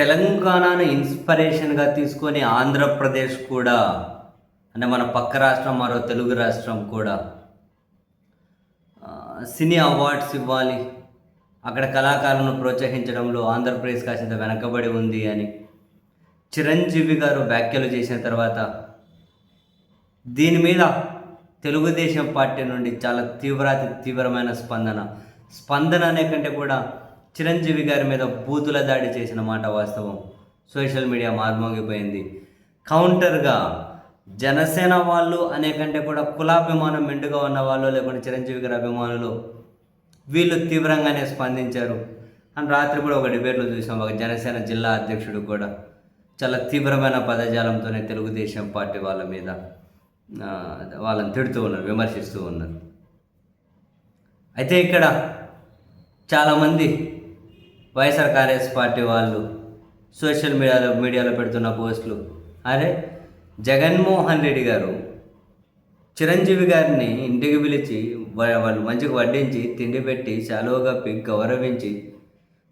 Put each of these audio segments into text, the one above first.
తెలంగాణను ఇన్స్పిరేషన్గా తీసుకొని ఆంధ్రప్రదేశ్ కూడా, అంటే మన పక్క రాష్ట్రం, మరో తెలుగు రాష్ట్రం కూడా సినీ అవార్డ్స్ ఇవ్వాలి, అక్కడ కళాకారులను ప్రోత్సహించడంలో ఆంధ్రప్రదేశ్ కాసింత వెనకబడి ఉంది అని చిరంజీవి గారు వ్యాఖ్యలు చేసిన తర్వాత దీని మీద తెలుగుదేశం పార్టీ నుండి చాలా తీవ్రమైన స్పందన అనే కంటే కూడా చిరంజీవి గారి మీద బూతుల దాడి చేసిన మాట వాస్తవం. సోషల్ మీడియా మార్మోగిపోయింది. కౌంటర్గా జనసేన వాళ్ళు అనే కంటే కూడా కులాభిమానం మెండుగా ఉన్న వాళ్ళు, లేకుంటే చిరంజీవి గారి అభిమానులు వీళ్ళు తీవ్రంగానే స్పందించారు. అండ్ రాత్రి కూడా ఒక డిబేట్లో చూసాం, ఒక జనసేన జిల్లా అధ్యక్షుడు కూడా చాలా తీవ్రమైన పదజాలంతోనే తెలుగుదేశం పార్టీ వాళ్ళ మీద వాళ్ళని తిడుతూ ఉన్నారు, విమర్శిస్తూ ఉన్నారు. అయితే ఇక్కడ చాలామంది వైఎస్ఆర్ కాంగ్రెస్ పార్టీ వాళ్ళు సోషల్ మీడియాలో పెడుతున్న పోస్టులు, అరే జగన్మోహన్ రెడ్డి గారు చిరంజీవి గారిని ఇంటికి పిలిచి వాళ్ళు మంచిగా వడ్డించి తిండి పెట్టి శాలువ కప్పి గౌరవించి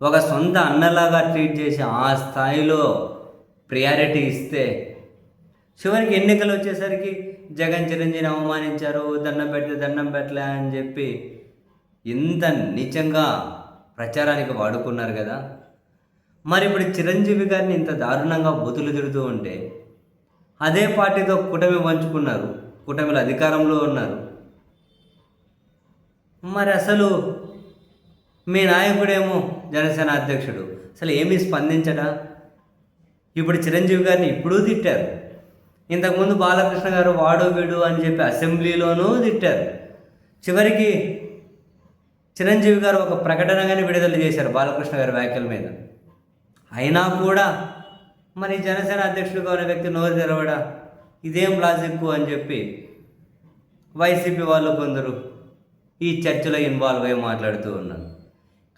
ఒక సొంత అన్నలాగా ట్రీట్ చేసి ఆ స్థాయిలో ప్రియారిటీ ఇస్తే, చివరికి ఎన్నికలు వచ్చేసరికి జగన్ చిరంజీవిని అవమానించారు, దండం పెట్టలే అని చెప్పి ఇంత నీచంగా ప్రచారానికి వాడుకున్నారు కదా. మరి ఇప్పుడు చిరంజీవి గారిని ఇంత దారుణంగా బూతులు తిడుతూ ఉంటే అదే పార్టీతో కూటమి పంచుకున్నారు, కూటమిలో అధికారంలో ఉన్నారు. మరి అసలు మీ నాయకుడేమో జనసేన అధ్యక్షుడు అసలు ఏమీ స్పందించడా? ఇప్పుడు చిరంజీవి గారిని ఇప్పుడు తిట్టారు, ఇంతకుముందు బాలకృష్ణ గారు వాడు వీడు అని చెప్పి అసెంబ్లీలోనూ తిట్టారు. చివరికి చిరంజీవి గారు ఒక ప్రకటనగానే విడుదల చేశారు బాలకృష్ణ గారి వ్యాఖ్యల మీద. అయినా కూడా మరి జనసేన అధ్యక్షుడిగా ఉన్న వ్యక్తి నోరు తెరవడా, ఇదేం లాజిక్ అని చెప్పి వైసీపీ వాళ్ళు కొందరు ఈ చర్చలో ఇన్వాల్వ్ అయ్యి మాట్లాడుతూ ఉన్నారు.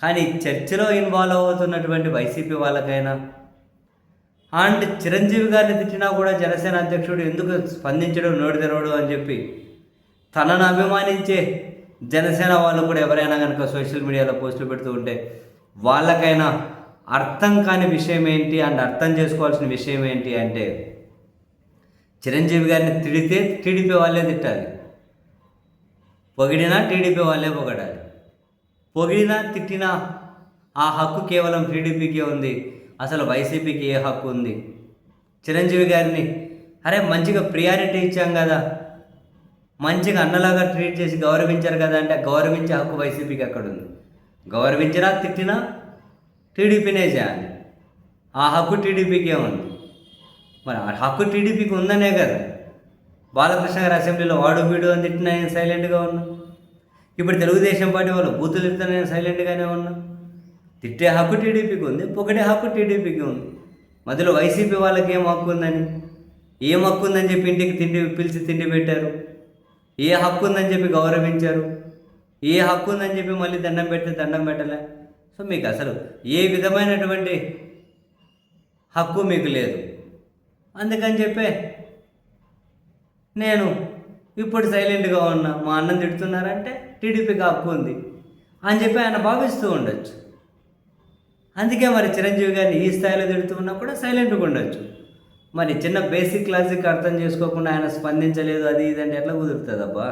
కానీ చర్చలో ఇన్వాల్వ్ అవుతున్నటువంటి వైసీపీ వాళ్ళకైనా అండ్ చిరంజీవి గారిని తిట్టినా కూడా జనసేన అధ్యక్షుడు ఎందుకు స్పందించడం, నోరు తెరవడం అని చెప్పి తనను అభిమానించే జనసేన వాళ్ళు కూడా ఎవరైనా కనుక సోషల్ మీడియాలో పోస్టులు పెడుతూ ఉంటే వాళ్ళకైనా అర్థం కాని విషయం ఏంటి అండ్ అర్థం చేసుకోవాల్సిన విషయం ఏంటి అంటే, చిరంజీవి గారిని తిడితే టీడీపీ వాళ్ళే తిట్టాలి, పొగిడినా టీడీపీ వాళ్ళే పొగడాలి. పొగిడినా తిట్టినా ఆ హక్కు కేవలం టీడీపీకే ఉంది, అసలు వైసీపీకి ఏ హక్కు ఉంది? చిరంజీవి గారిని అరే మంచిగా ప్రియారిటీ ఇచ్చాం కదా, మంచిగా అన్నలాగా ట్రీట్ చేసి గౌరవించారు కదా అంటే గౌరవించే హక్కు వైసీపీకి ఎక్కడుంది? గౌరవించినా తిట్టినా టీడీపీనే చేయాలి, ఆ హక్కు టీడీపీకే ఉంది. మరి ఆ హక్కు టీడీపీకి ఉందనే కదా బాలకృష్ణ గారు అసెంబ్లీలో వాడు వీడు అని తిట్టినా నేను సైలెంట్గా ఉన్నా. ఇప్పుడు తెలుగుదేశం పార్టీ వాళ్ళు బూతులు తిట్టినా నేను సైలెంట్గానే ఉన్నా. తిట్టే హక్కు టీడీపీకి ఉంది, పొగిడే హక్కు టీడీపీకి ఉంది. మధ్యలో వైసీపీ వాళ్ళకి ఏం హక్కు ఉందని, ఏం హక్కు ఉందని చెప్పి ఇంటికి పిలిచి తిండి పెట్టారు, ఏ హక్కు ఉందని చెప్పి గౌరవించారు, ఏ హక్కు ఉందని చెప్పి మళ్ళీ దండం పెట్టలే. సో మీకు అసలు ఏ విధమైనటువంటి హక్కు మీకు లేదు. అందుకని చెప్పే నేను ఇప్పుడు సైలెంట్గా ఉన్నా. మా అన్నం తిడుతున్నారంటే టీడీపీకి హక్కు ఉంది అని చెప్పి ఆయన భావిస్తూ ఉండొచ్చు. అందుకే మరి చిరంజీవి గారిని ఈ స్థాయిలో తిడుతున్నా కూడా సైలెంట్గా ఉండొచ్చు. మరి చిన్న బేసిక్ లాజిక్ అర్థం చేసుకోకుండా ఆయన స్పందించలేదు అది ఇది అంటే ఎట్లా కుదురుతుంది అబ్బా?